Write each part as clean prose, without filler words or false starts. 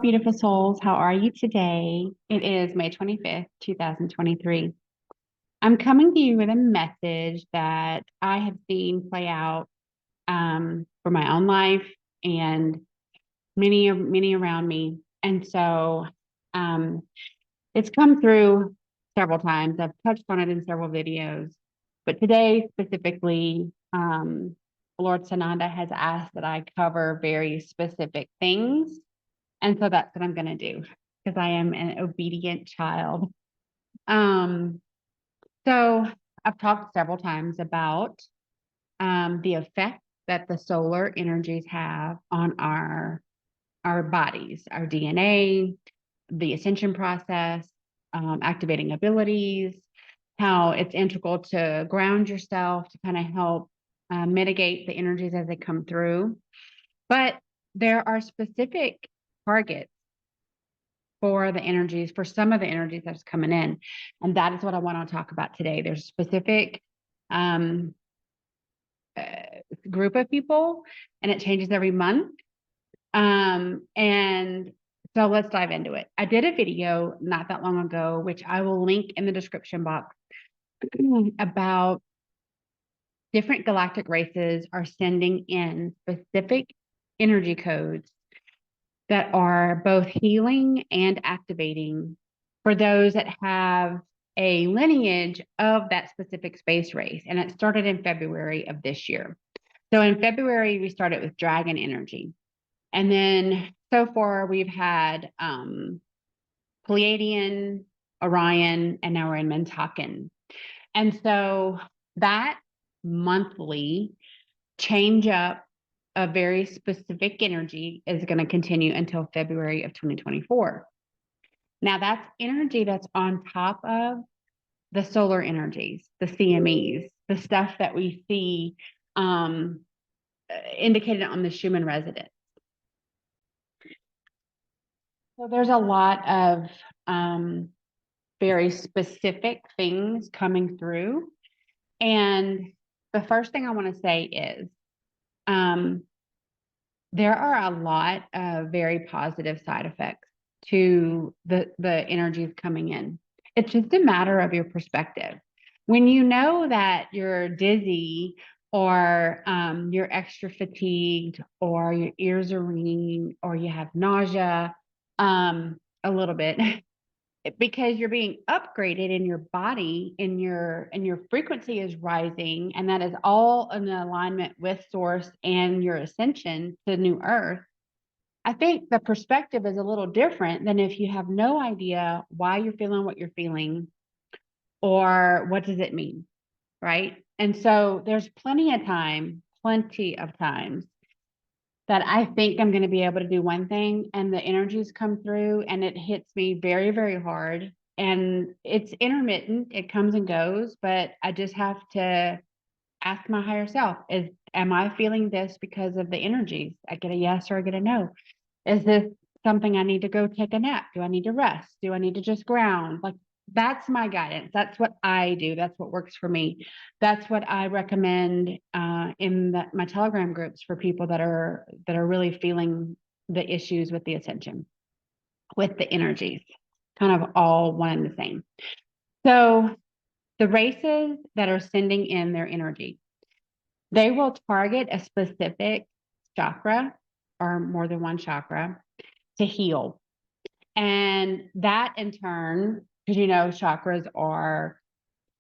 beautiful souls. How are you today? It is May 25th, 2023. I'm coming to you with a message that I have seen play out for my own life and many around me. And so um, it's come through several times. I've touched on it in several videos, but today specifically, Lord Sananda has asked that I cover very specific things. And so that's what I'm going to do because I am an obedient child. Um, so I've talked several times about the effect that the solar energies have on our bodies, our DNA, the ascension process, activating abilities, how it's integral to ground yourself to kind of help mitigate the energies as they come through. But there are specific targets for the energies, for some of the energies that's coming in. And that is what I want to talk about today. There's a specific group of people, and it changes every month. And so let's dive into it. I did a video not that long ago, which I will link in the description box, about different galactic races are sending in specific energy codes that are both healing and activating for those that have a lineage of that specific space race. And it started in February of this year. So in February, we started with dragon energy. And then so far we've had Pleiadian, Orion, and now we're in Mentakin. And so that monthly change up a very specific energy is going to continue until February of 2024. Now that's energy that's on top of the solar energies, the CMEs, the stuff that we see indicated on the Schumann resonance. So there's a lot of very specific things coming through. And the first thing I want to say is there are a lot of very positive side effects to the energies coming in. It's just a matter of your perspective. When you know that you're dizzy or you're extra fatigued or your ears are ringing or you have nausea a little bit, because you're being upgraded in your body, and your frequency is rising, and that is all in alignment with source and your ascension to new earth. I think the perspective is a little different than if you have no idea why you're feeling what you're feeling or what does it mean, right? And so there's plenty of times that I think I'm going to be able to do one thing and the energies come through and it hits me very, very hard. And it's intermittent, it comes and goes, but I just have to ask my higher self, am I feeling this because of the energies? I get a yes or I get a no. Is this something I need to go take a nap? Do I need to rest? Do I need to just ground? Like, that's my guidance. That's what I do. That's what works for me. That's what I recommend in my Telegram groups for people that are really feeling the issues with the ascension, with the energies, kind of all one and the same. So the races that are sending in their energy, they will target a specific chakra or more than one chakra to heal. And that in turn, because chakras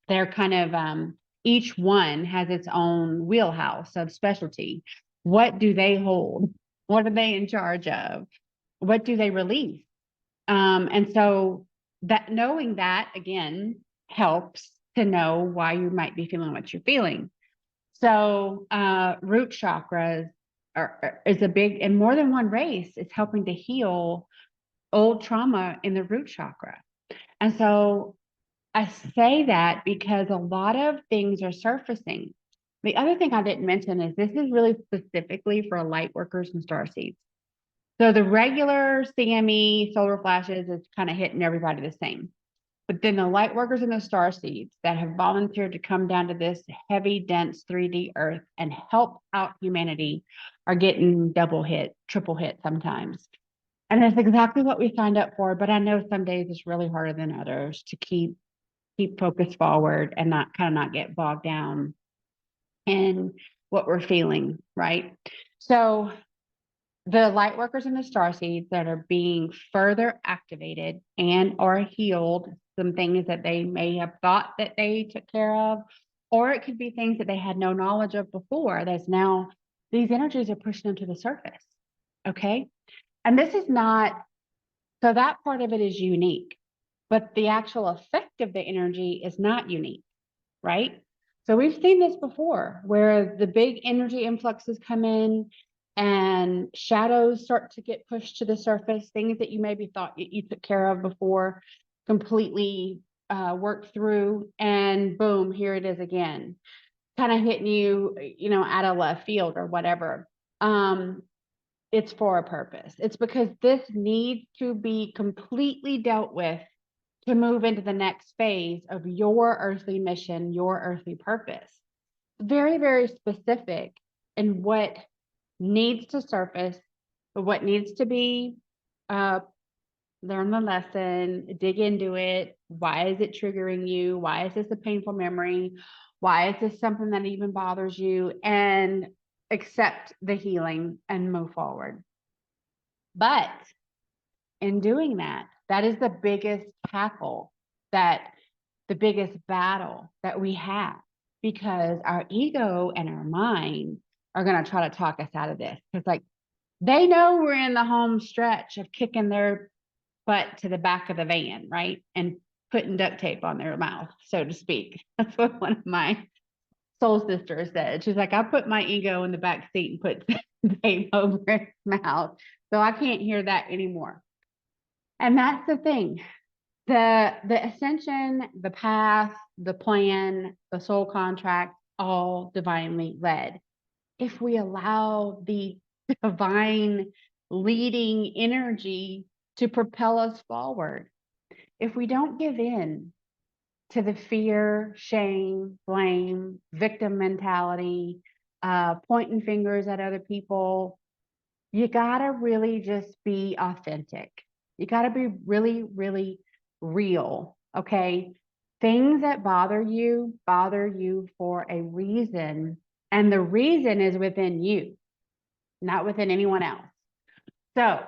they're kind of each one has its own wheelhouse of specialty. What do they hold? What are they in charge of? What do they release? And so that knowing that again helps to know why you might be feeling what you're feeling. So root chakras is a big, and more than one race is helping to heal old trauma in the root chakra. And so I say that because a lot of things are surfacing. The other thing I didn't mention is this is really specifically for light workers and starseeds. So the regular CME solar flashes is kind of hitting everybody the same. But then the light workers and the starseeds that have volunteered to come down to this heavy, dense 3D earth and help out humanity are getting double hit, triple hit sometimes. And that's exactly what we signed up for. But I know some days it's really harder than others to keep focused forward and not get bogged down in what we're feeling, right? So the light workers and the star seeds that are being further activated and or healed, some things that they may have thought that they took care of, or it could be things that they had no knowledge of before. That's now these energies are pushing them to the surface. Okay. And this is not, so that part of it is unique, but the actual effect of the energy is not unique, right? So we've seen this before where the big energy influxes come in and shadows start to get pushed to the surface, things that you maybe thought you took care of before completely worked through, and boom, here it is again, kind of hitting you, out of left field or whatever. It's for a purpose. It's because this needs to be completely dealt with to move into the next phase of your earthly mission, your earthly purpose. Very, very specific in what needs to surface, what needs to be learn the lesson, dig into it. Why is it triggering you? Why is this a painful memory? Why is this something that even bothers you? And accept the healing and move forward. But in doing that, that is the biggest tackle, that the biggest battle that we have, because our ego and our mind are going to try to talk us out of this. It's like they know we're in the home stretch of kicking their butt to the back of the van, right? And putting duct tape on their mouth, so to speak. That's what one of my soul sisters said. She's like, I put my ego in the back seat and put tape over its mouth, so I can't hear that anymore. And that's the thing. The ascension, the path, the plan, the soul contract, all divinely led. If we allow the divine leading energy to propel us forward, if we don't give in to the fear, shame, blame, victim mentality, pointing fingers at other people, you gotta really just be authentic. You gotta be really, really real. Okay. Things that bother you for a reason. And the reason is within you, not within anyone else. So,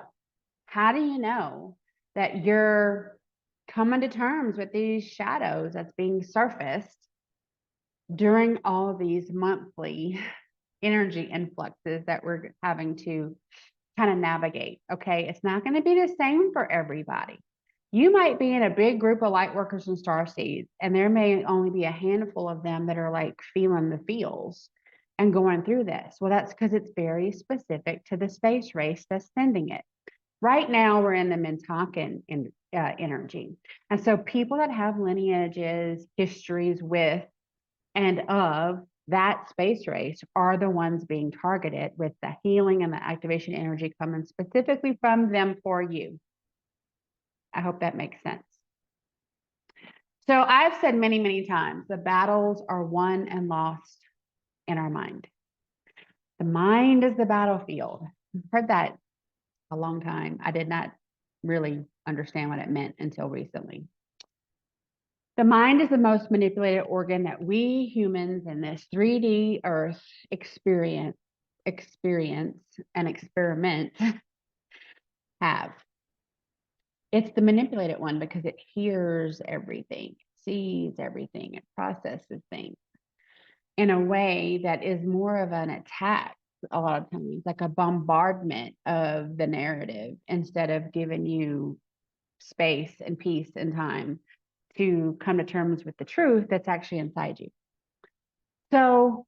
how do you know that you're coming to terms with these shadows that's being surfaced during all of these monthly energy influxes that we're having to kind of navigate? Okay, it's not going to be the same for everybody. You might be in a big group of light workers and star seeds, and there may only be a handful of them that are like feeling the feels and going through this. Well, that's because it's very specific to the space race that's sending it. Right now, we're in the Mintakan energy. And so people that have lineages, histories with and of that space race are the ones being targeted with the healing and the activation energy coming specifically from them for you. I hope that makes sense. So I've said many, many times, the battles are won and lost in our mind. The mind is the battlefield. I've heard that a long time. I did not really understand what it meant until recently. The mind is the most manipulated organ that we humans in this 3D earth experience and experiment have. It's the manipulated one because it hears everything, sees everything, it processes things in a way that is more of an attack a lot of times, like a bombardment of the narrative, instead of giving you space and peace and time to come to terms with the truth that's actually inside you. So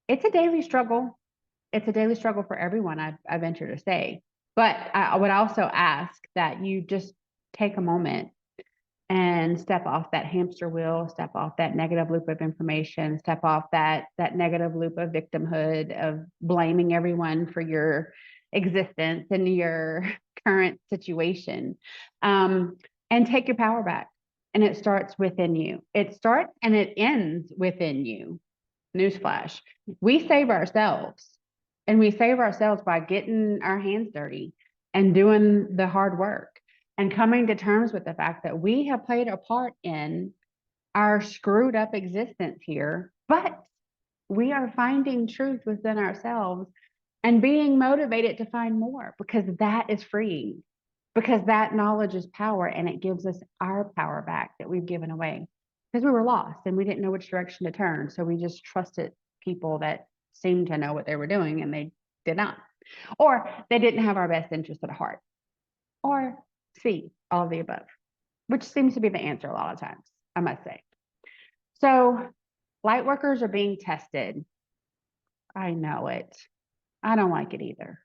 it's a daily struggle. It's a daily struggle for everyone, I venture to say. But I would also ask that you just take a moment and step off that hamster wheel, step off that negative loop of information, step off that negative loop of victimhood, of blaming everyone for your existence and your current situation, and take your power back. And it starts within you. It starts and it ends within you. Newsflash. We save ourselves. And we save ourselves by getting our hands dirty, and doing the hard work and coming to terms with the fact that we have played a part in our screwed up existence here, but we are finding truth within ourselves and being motivated to find more, because that is freeing, because that knowledge is power, and it gives us our power back that we've given away because we were lost and we didn't know which direction to turn. So we just trusted people that seemed to know what they were doing, and they did not, or they didn't have our best interest at heart, or C, all of the above, which seems to be the answer a lot of times, I must say. So light workers are being tested. I know it. I don't like it either.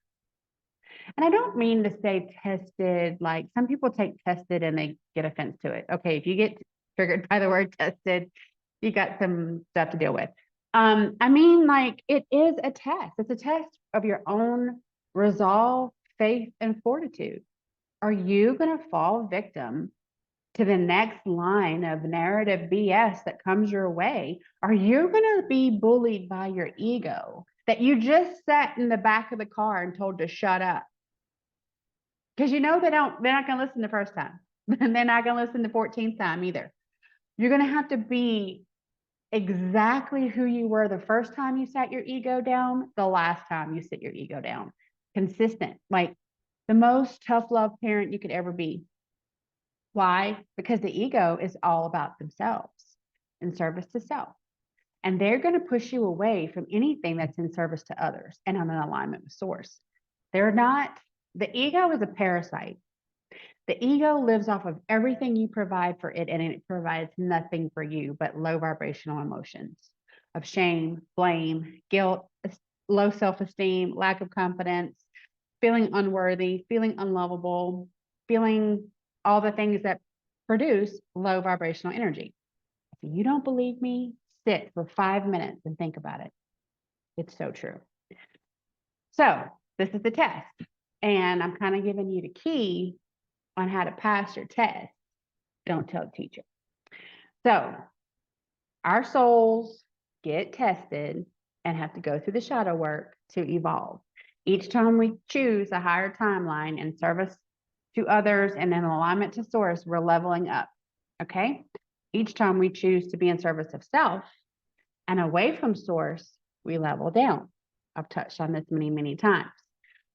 And I don't mean to say tested, like some people take tested and they get offense to it. Okay, if you get triggered by the word tested, you got some stuff to deal with. I mean, like, it is a test. It's a test of your own resolve, faith, and fortitude. Are you going to fall victim to the next line of narrative BS that comes your way? Are you going to be bullied by your ego that you just sat in the back of the car and told to shut up? Because they're not going to listen the first time. And they're not going to listen the 14th time either. You're going to have to be exactly who you were the first time you sat your ego down, the last time you sit your ego down. Consistent, like the most tough love parent you could ever be. Why? Because the ego is all about themselves, in service to self. And they're going to push you away from anything that's in service to others and on an alignment with source. The ego is a parasite. The ego lives off of everything you provide for it, and it provides nothing for you but low vibrational emotions of shame, blame, guilt, low self-esteem, lack of confidence, feeling unworthy, feeling unlovable, feeling all the things that produce low vibrational energy. If you don't believe me, sit for 5 minutes and think about it. It's so true. So this is the test, and I'm kind of giving you the key on how to pass your test. Don't tell the teacher. So our souls get tested and have to go through the shadow work to evolve. Each time we choose a higher timeline in service to others and in alignment to source, we're leveling up. Okay? Each time we choose to be in service of self and away from source, we level down. I've touched on this many, many times.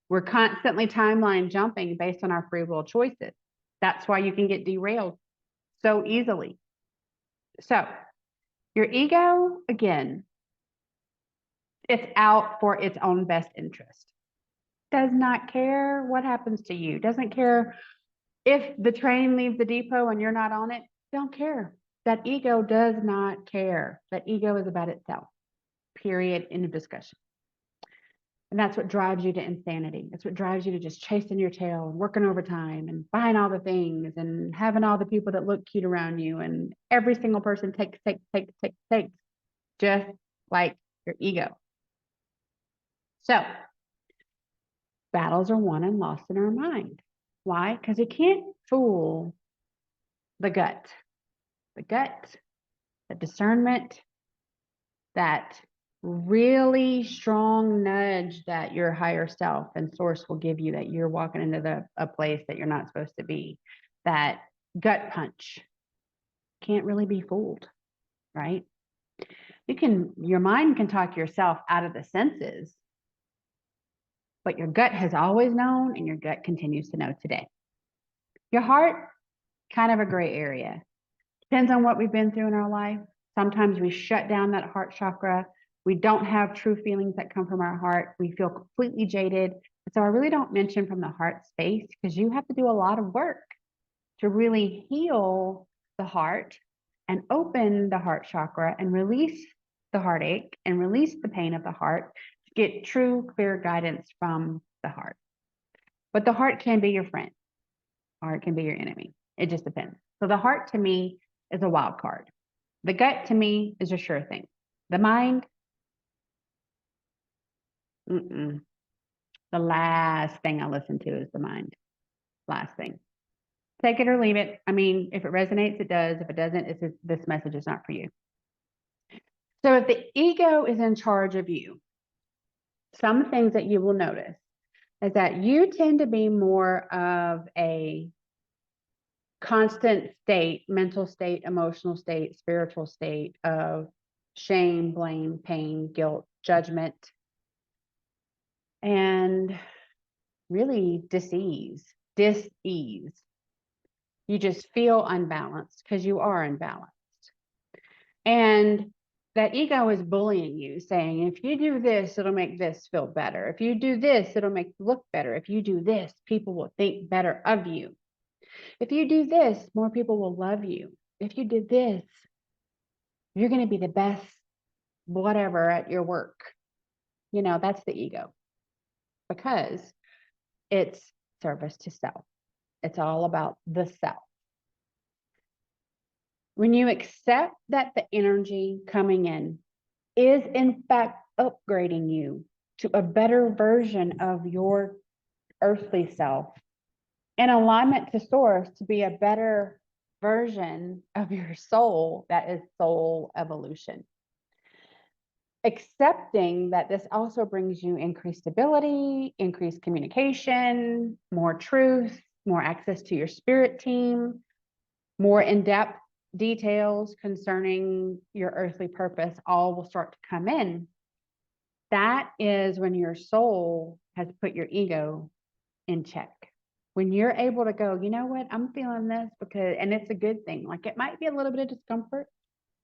We're constantly timeline jumping based on our free will choices. That's why you can get derailed so easily. So your ego, again, it's out for its own best interest. Does not care what happens to you. Doesn't care if the train leaves the depot and you're not on it. Don't care. That ego does not care. That ego is about itself. Period. End of discussion. And that's what drives you to insanity. That's what drives you to just chasing your tail and working overtime and buying all the things and having all the people that look cute around you, and every single person takes, just like your ego. So battles are won and lost in our mind. Why? Because you can't fool the gut. The gut, the discernment, that really strong nudge that your higher self and source will give you, that you're walking into a place that you're not supposed to be. That gut punch can't really be fooled, right? Your mind can talk yourself out of the senses, but your gut has always known, and your gut continues to know today. Your heart, kind of a gray area. Depends on what we've been through in our life. Sometimes we shut down that heart chakra. We don't have true feelings that come from our heart. We feel completely jaded. So I really don't mention from the heart space, because you have to do a lot of work to really heal the heart and open the heart chakra and release the heartache and release the pain of the heart to get true, clear guidance from the heart. But the heart can be your friend, or it can be your enemy. It just depends. So the heart to me is a wild card. The gut to me is a sure thing. The mind, the last thing I listen to is the mind. Last thing. Take it or leave it. I mean, if it resonates, it does. If it doesn't, this message is not for you. So if the ego is in charge of you, some things that you will notice is that you tend to be more of a constant state, mental state, emotional state, spiritual state of shame, blame, pain, guilt, judgment, and really dis-ease. You just feel unbalanced because you are unbalanced. And that ego is bullying you, saying, if you do this, it'll make this feel better. If you do this, it'll make you look better. If you do this, people will think better of you. If you do this, more people will love you. If you did this, you're going to be the best whatever at your work. You know, that's the ego, because it's service to self. It's all about the self. When you accept that the energy coming in is in fact upgrading you to a better version of your earthly self, in alignment to source, to be a better version of your soul, that is soul evolution. Accepting that this also brings you increased ability, increased communication, more truth, more access to your spirit team, more in-depth details concerning your earthly purpose, all will start to come in. That is when your soul has put your ego in check. When you're able to go, you know what, I'm feeling this because, and it's a good thing. Like, it might be a little bit of discomfort,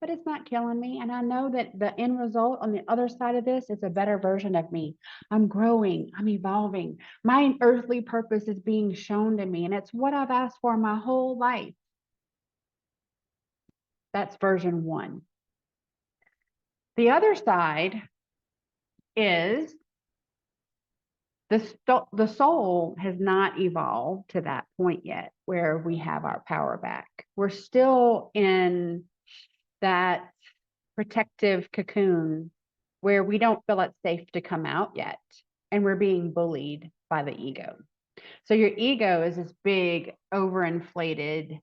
but it's not killing me. And I know that the end result on the other side of this is a better version of me. I'm growing, I'm evolving. My earthly purpose is being shown to me, and it's what I've asked for my whole life. That's version one. The other side is the soul has not evolved to that point yet where we have our power back. We're still in that protective cocoon where we don't feel it's safe to come out yet. And we're being bullied by the ego. So your ego is this big, overinflated,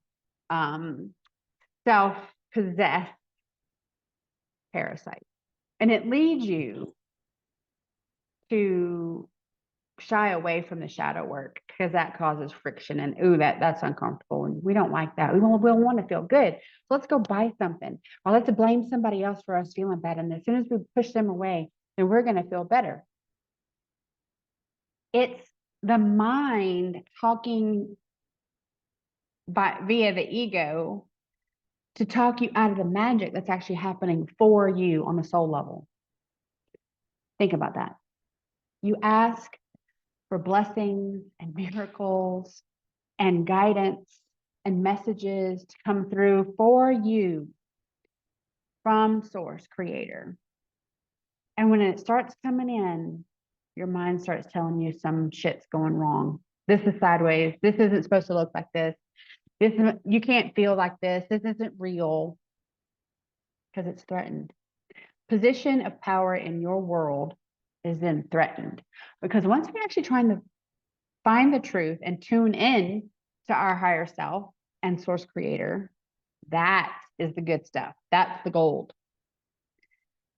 self-possessed parasite. And it leads you to shy away from the shadow work because that causes friction, and ooh, that's uncomfortable, and we don't like that. We'll want to feel good. So let's go buy something, or let's blame somebody else for us feeling bad. And as soon as we push them away, then we're going to feel better. It's the mind talking via the ego to talk you out of the magic that's actually happening for you on a soul level. Think about that. You ask for blessings and miracles and guidance and messages to come through for you from source creator. And when it starts coming in, your mind starts telling you some shit's going wrong. This is sideways. This isn't supposed to look like this. You can't feel like this. This isn't real, because it's threatened. Position of power in your world is then threatened, because once we actually trying to find the truth and tune in to our higher self and source creator, that is the good stuff. That's the gold.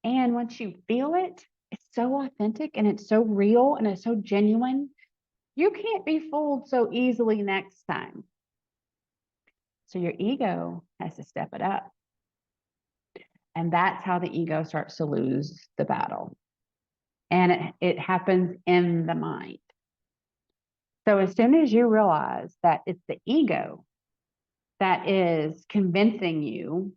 And once you feel it, it's so authentic and it's so real and it's so genuine. You can't be fooled so easily next time. So your ego has to step it up. And that's how the ego starts to lose the battle. And it happens in the mind. So as soon as you realize that it's the ego that is convincing you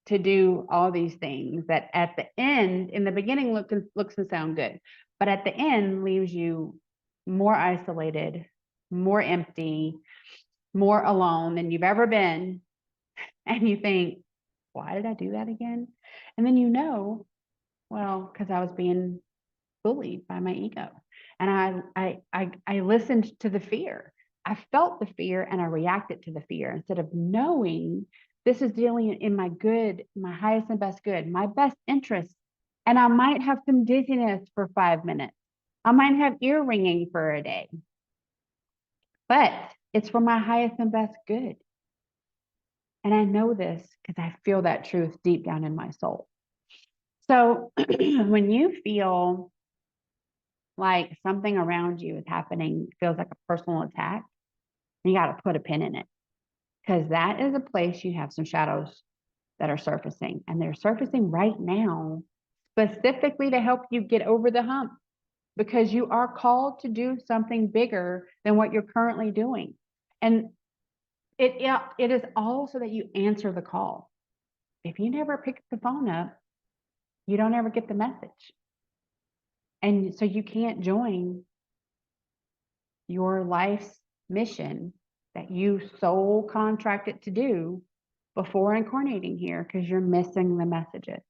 to do all these things that at the end, in the beginning, looks and sound good, but at the end leaves you more isolated, more empty, more alone than you've ever been. And you think, why did I do that again? And then you know, well, because I was being bullied by my ego. And I listened to the fear. I felt the fear and I reacted to the fear instead of knowing this is dealing in my good, my highest and best good, my best interest. And I might have some dizziness for 5 minutes. I might have ear ringing for a day, but it's for my highest and best good. And I know this because I feel that truth deep down in my soul. So when you feel like something around you is happening, feels like a personal attack, you got to put a pin in it, because that is a place you have some shadows that are surfacing, and they're surfacing right now specifically to help you get over the hump, because you are called to do something bigger than what you're currently doing. And it is all so that you answer the call. If you never pick the phone up, you don't ever get the message. And so you can't join your life's mission that you soul contracted to do before incarnating here, because you're missing the messages.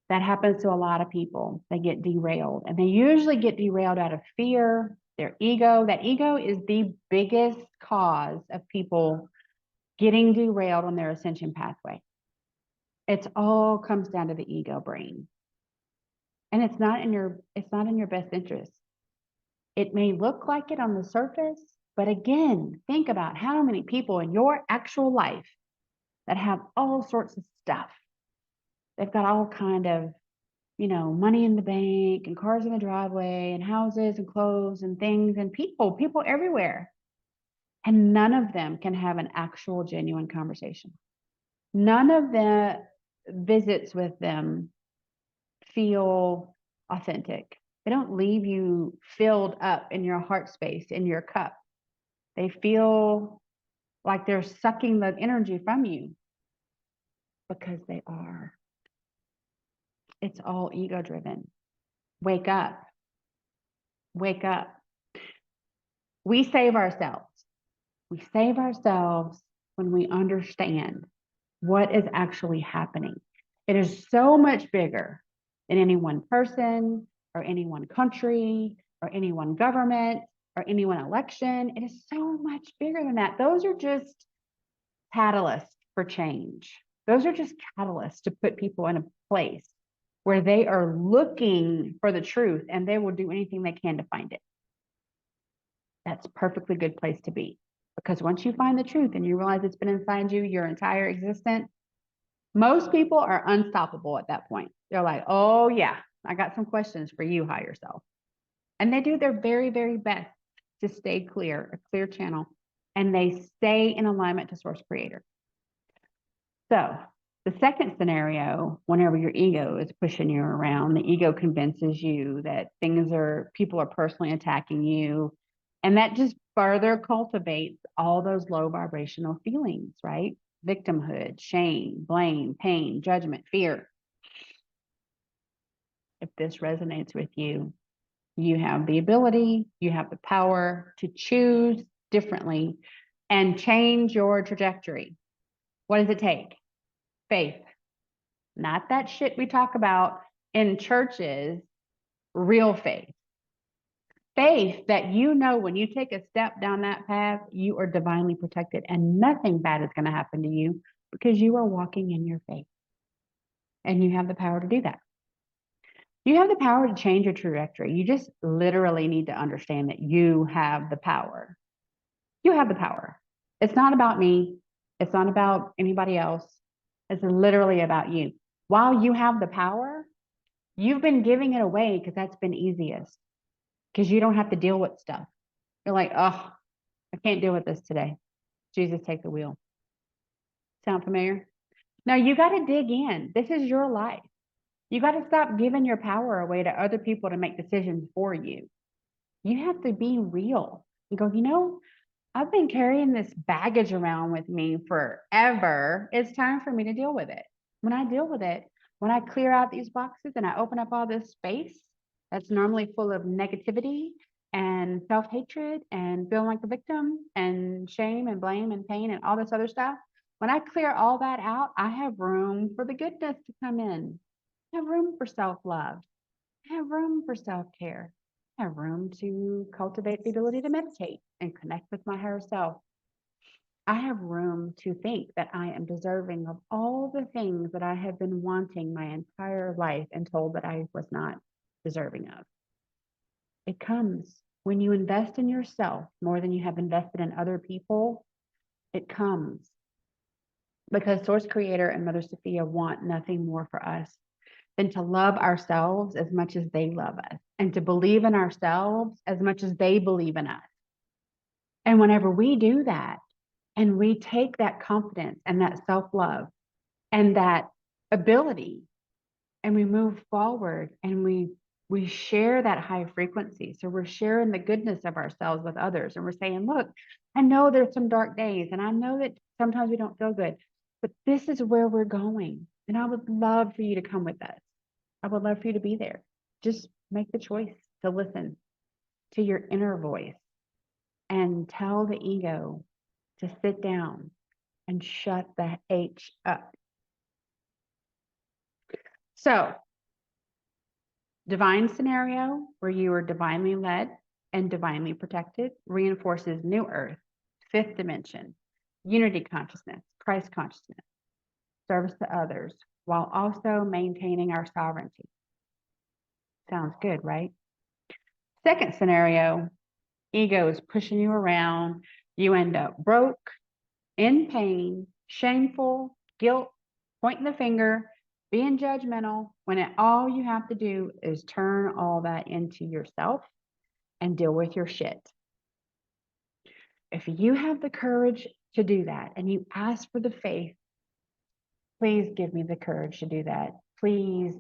That happens to a lot of people. They get derailed, and they usually get derailed out of fear, their ego. That ego is the biggest cause of people getting derailed on their ascension pathway. It's all comes down to the ego brain. And it's not in your best interest. It may look like it on the surface, but again, think about how many people in your actual life that have all sorts of stuff. They've got all kind of, money in the bank and cars in the driveway and houses and clothes and things and people everywhere. And none of them can have an actual genuine conversation. None of the visits with them feel authentic. They don't leave you filled up in your heart space, in your cup. They feel like they're sucking the energy from you, because they are. It's all ego driven. Wake up. Wake up. We save ourselves. We save ourselves when we understand what is actually happening. It is so much bigger than any one person or any one country or any one government or any one election. It is so much bigger than that. Those are just catalysts for change. Those are just catalysts to put people in a place where they are looking for the truth, and they will do anything they can to find it. That's a perfectly good place to be, because once you find the truth and you realize it's been inside you your entire existence, most people are unstoppable at that point. They're like, oh yeah, I got some questions for you, higher self. And they do their very, very best to stay clear, a clear channel, and they stay in alignment to source creator. So the second scenario, whenever your ego is pushing you around, the ego convinces you that people are personally attacking you. And that just further cultivates all those low vibrational feelings, right? Victimhood, shame, blame, pain, judgment, fear. If this resonates with you, you have the ability, you have the power to choose differently and change your trajectory. What does it take? Faith. Not that shit we talk about in churches, real faith. Faith that when you take a step down that path, you are divinely protected and nothing bad is going to happen to you, because you are walking in your faith. And you have the power to do that. You have the power to change your trajectory. You just literally need to understand that you have the power. You have the power. It's not about me. It's not about anybody else. It's literally about you. While you have the power, you've been giving it away because that's been easiest. Because you don't have to deal with stuff. You're like, oh, I can't deal with this today. Jesus, take the wheel. Sound familiar? No, you got to dig in. This is your life. You got to stop giving your power away to other people to make decisions for you. You have to be real. You go, I've been carrying this baggage around with me forever. It's time for me to deal with it. When I deal with it, when I clear out these boxes and I open up all this space that's normally full of negativity and self-hatred and feeling like the victim and shame and blame and pain and all this other stuff, when I clear all that out, I have room for the goodness to come in. I have room for self-love. I have room for self-care. I have room to cultivate the ability to meditate and connect with my higher self. I have room to think that I am deserving of all the things that I have been wanting my entire life and told that I was not deserving of. It comes when you invest in yourself more than you have invested in other people. It comes because Source Creator and Mother Sophia want nothing more for us than to love ourselves as much as they love us, and to believe in ourselves as much as they believe in us. And whenever we do that, and we take that confidence and that self-love and that ability, and we move forward, and we share that high frequency. So we're sharing the goodness of ourselves with others, and we're saying, look, I know there's some dark days, and I know that sometimes we don't feel good, but this is where we're going. And I would love for you to come with us. I would love for you to be there. Just make the choice to listen to your inner voice and tell the ego to sit down and shut the H up. So, divine scenario where you are divinely led and divinely protected reinforces new earth, fifth dimension, unity consciousness, Christ consciousness, service to others, while also maintaining our sovereignty. Sounds good, right? Second scenario, ego is pushing you around. You end up broke, in pain, shameful, guilt, pointing the finger, being judgmental, when all you have to do is turn all that into yourself and deal with your shit. If you have the courage to do that and you ask for the faith, please give me the courage to do that. Please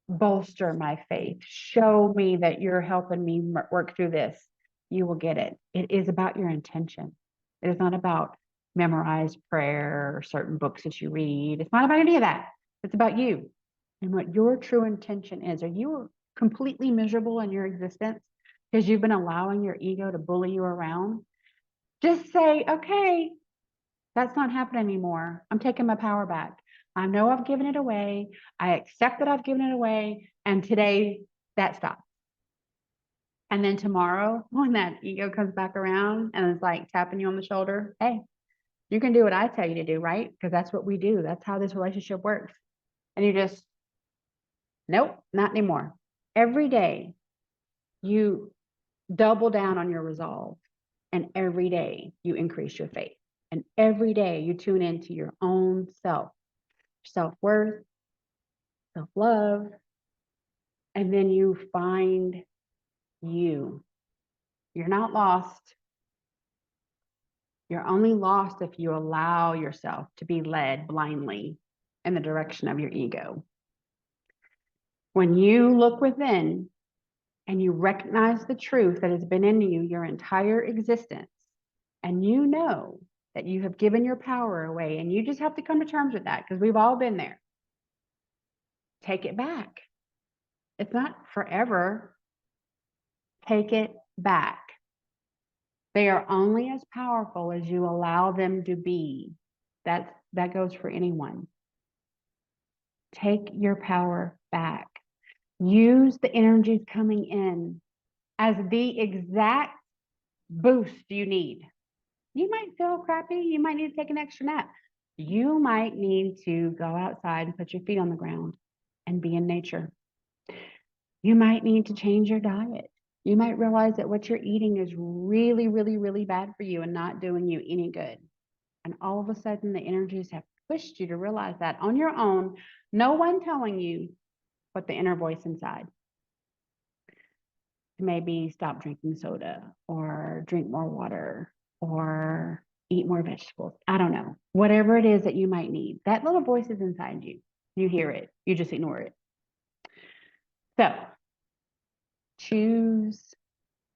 bolster my faith. Show me that you're helping me work through this. You will get it. It is about your intention. It is not about memorized prayer or certain books that you read. It's not about any of that. It's about you and what your true intention is. Are you completely miserable in your existence because you've been allowing your ego to bully you around? Just say, okay, that's not happening anymore. I'm taking my power back. I know I've given it away. I accept that I've given it away. And today that stops. And then tomorrow, when that ego comes back around and is like tapping you on the shoulder, hey, you can do what I tell you to do, right? Because that's what we do. That's how this relationship works. And you just, nope, not anymore. Every day you double down on your resolve. And every day you increase your faith. And every day you tune into your own self, self-worth, self-love, and then you find you. You're not lost. You're only lost if you allow yourself to be led blindly in the direction of your ego. When you look within and you recognize the truth that has been in you your entire existence, and you know that you have given your power away, and you just have to come to terms with that because we've all been there. Take it back. It's not forever. Take it back. They are only as powerful as you allow them to be. That goes for anyone. Take your power back. Use the energies coming in as the exact boost you need. You might feel crappy. You might need to take an extra nap. You might need to go outside and put your feet on the ground and be in nature. You might need to change your diet. You might realize that what you're eating is really, really, really bad for you and not doing you any good. And all of a sudden, the energies have pushed you to realize that on your own, no one telling you but the inner voice inside. Maybe stop drinking soda or drink more water or eat more vegetables. I don't know. Whatever it is that you might need, that little voice is inside you. You hear it. You just ignore it. So choose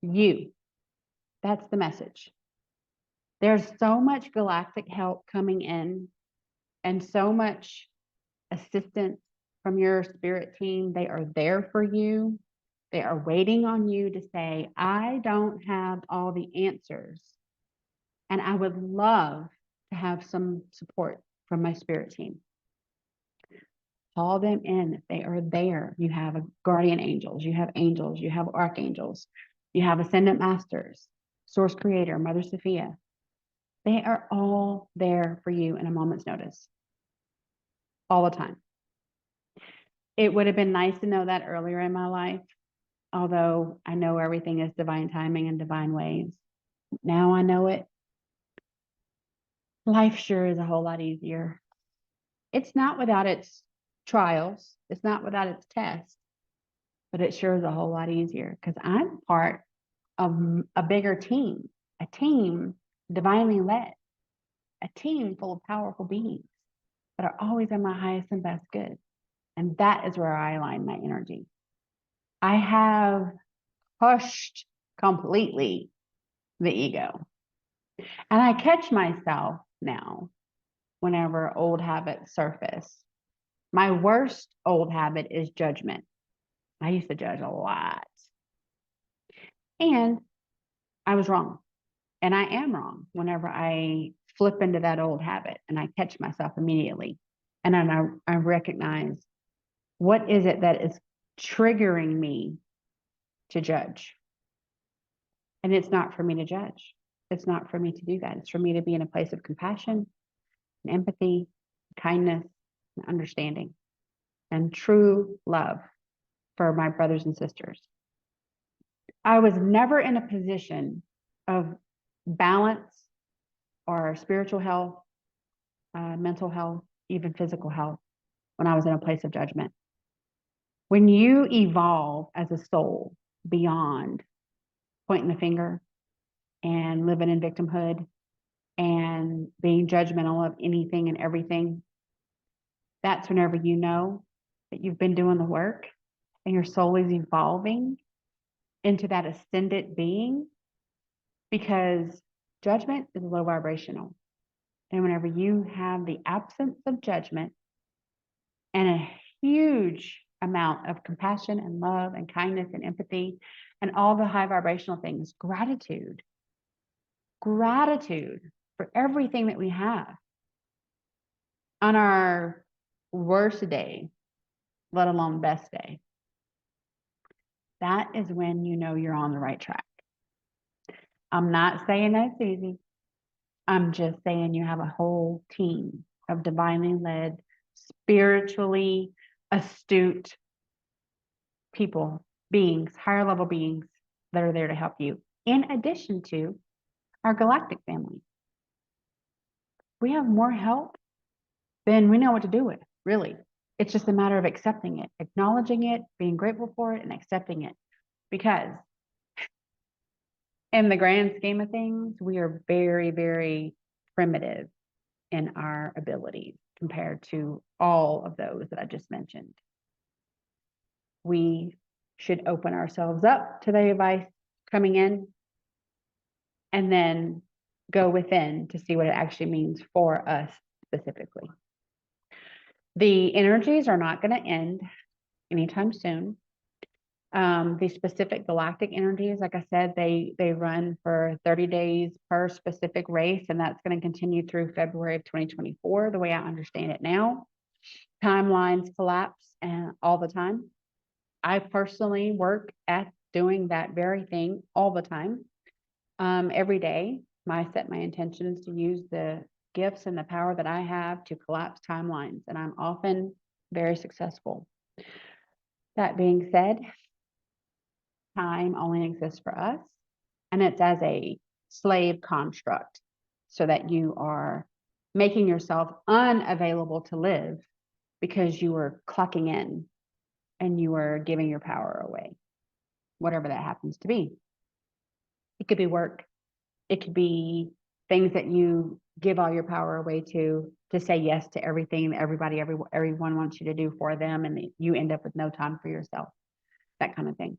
you. That's the message. There's so much galactic help coming in and so much assistance from your spirit team. They are there for you. They are waiting on you to say, I don't have all the answers, and I would love to have some support from my spirit team. Call them in. They are there. You have guardian angels. You have archangels. You have ascendant masters, source creator, Mother Sophia. They are all there for you in a moment's notice, all the time. It would have been nice to know that earlier in my life, although I know everything is divine timing and divine ways. Now I know it. Life sure is a whole lot easier. It's not without its trials. It's not without its tests, but it sure is a whole lot easier because I'm part of a bigger team, a team divinely led, a team full of powerful beings that are always in my highest and best good. And that is where I align my energy. I have hushed completely the ego. And I catch myself now whenever old habits surface. My worst old habit is judgment. I used to judge a lot. And I was wrong. And I am wrong whenever I flip into that old habit and I catch myself immediately. And then I recognize what is it that is triggering me to judge. And it's not for me to judge. It's not for me to do that. It's for me to be in a place of compassion and empathy, kindness, and understanding, and true love for my brothers and sisters. I was never in a position of balance or spiritual health, mental health, even physical health when I was in a place of judgment. When you evolve as a soul beyond pointing the finger and living in victimhood and being judgmental of anything and everything, that's whenever you know that you've been doing the work and your soul is evolving into that ascended being, because judgment is low vibrational. And whenever you have the absence of judgment and a huge amount of compassion and love and kindness and empathy and all the high vibrational things, gratitude for everything that we have on our worst day, let alone best day, that is when you know you're on the right track. I'm not saying that's easy. I'm just saying you have a whole team of divinely led, spiritually astute people, beings, higher level beings that are there to help you, in addition to our galactic family. We have more help than we know what to do with, really. It's just a matter of accepting it, acknowledging it, being grateful for it, and accepting it. Because in the grand scheme of things, we are very, very primitive in our abilities compared to all of those that I just mentioned. We should open ourselves up to the advice coming in and then go within to see what it actually means for us specifically. The energies are not going to end anytime soon. The specific galactic energies, like I said, they run for 30 days per specific race, and that's going to continue through February of 2024, the way I understand it now. Timelines collapse all the time. I personally work at doing that very thing all the time. Every day, I set my intentions to use the gifts and the power that I have to collapse timelines, and I'm often very successful. That being said, time only exists for us, and it's as a slave construct, so that you are making yourself unavailable to live because you are clocking in and you are giving your power away, whatever that happens to be. It could be work. It could be things that you give all your power away to say yes to everything that everyone wants you to do for them, and you end up with no time for yourself, that kind of thing.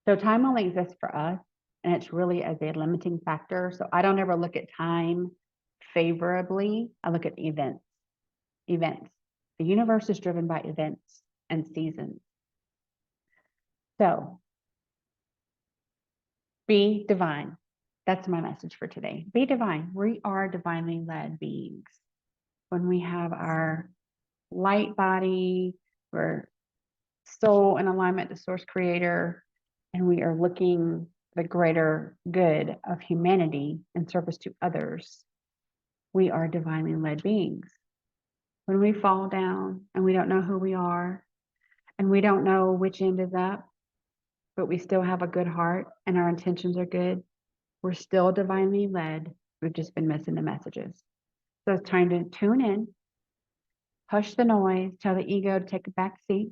So time only exists for us, and it's really as a limiting factor. So I don't ever look at time favorably. I look at events. The universe is driven by events and seasons. So be divine. That's my message for today. Be divine. We are divinely led beings. When we have our light body, we're soul in alignment to source creator, and we are looking the greater good of humanity in service to others, we are divinely led beings. When we fall down and we don't know who we are, and we don't know which end is up, but we still have a good heart and our intentions are good, we're still divinely led. We've just been missing the messages. So it's time to tune in, Hush the noise, tell the ego to take a back seat,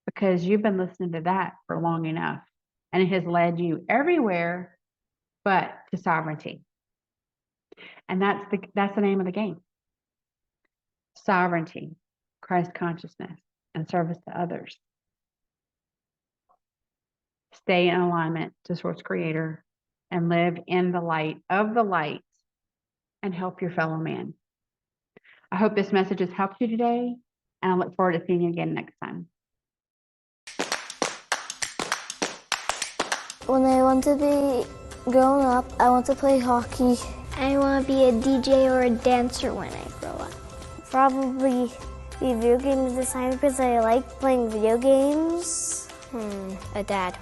because you've been listening to that for long enough, and it has led you everywhere but to sovereignty. And that's the name of the game. Sovereignty, Christ consciousness, and service to others. Stay in alignment to Source Creator and live in the light of the light and help your fellow man. I hope this message has helped you today, and I look forward to seeing you again next time. When I want to be grown up, I want to play hockey. I want to be a DJ or a dancer when I grow up. Probably be video games designer because I like playing video games. A dad.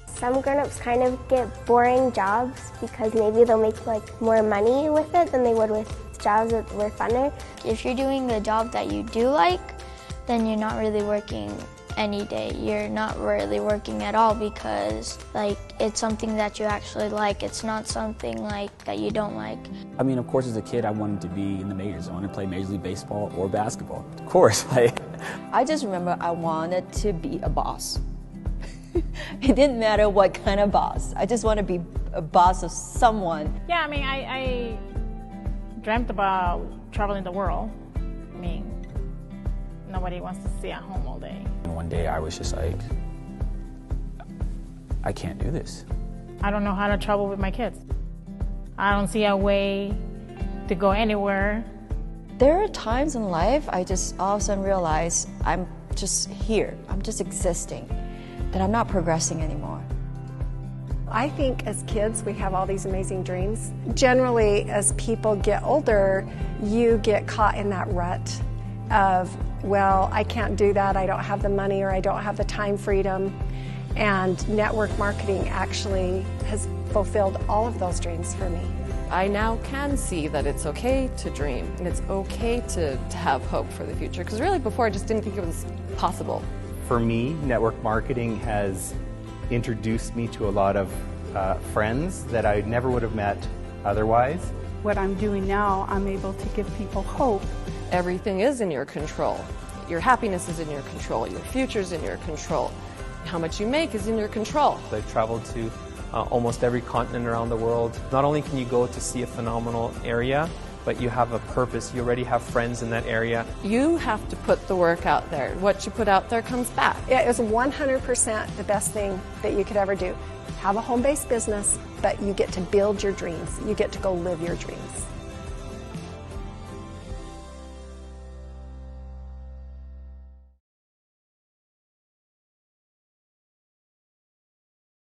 Some grown-ups kind of get boring jobs because maybe they'll make like more money with it than they would with jobs that were funner. If you're doing the job that you do like, then you're not really working any day. You're not really working at all because like it's something that you actually like. It's not something like that you don't like. I mean, of course, as a kid, I wanted to be in the majors. I wanted to play Major League Baseball or basketball. Of course, I just remember I wanted to be a boss. It didn't matter what kind of boss. I just want to be a boss of someone. Yeah, I mean, I dreamt about traveling the world. I mean, nobody wants to stay at home all day. And one day I was just like, I can't do this. I don't know how to travel with my kids. I don't see a way to go anywhere. There are times in life I just all of a sudden realize I'm just here. I'm just existing. That I'm not progressing anymore. I think as kids we have all these amazing dreams. Generally, as people get older, you get caught in that rut of, well, I can't do that, I don't have the money, or I don't have the time freedom. And network marketing actually has fulfilled all of those dreams for me. I now can see that it's okay to dream and it's okay to have hope for the future. Because really before I just didn't think it was possible. For me, network marketing has introduced me to a lot of friends that I never would have met otherwise. What I'm doing now, I'm able to give people hope. Everything is in your control. Your happiness is in your control. Your future's in your control. How much you make is in your control. I've traveled to almost every continent around the world. Not only can you go to see a phenomenal area, but you have a purpose. You already have friends in that area. You have to put the work out there. What you put out there comes back. It was 100% the best thing that you could ever do. Have a home-based business, but you get to build your dreams. You get to go live your dreams.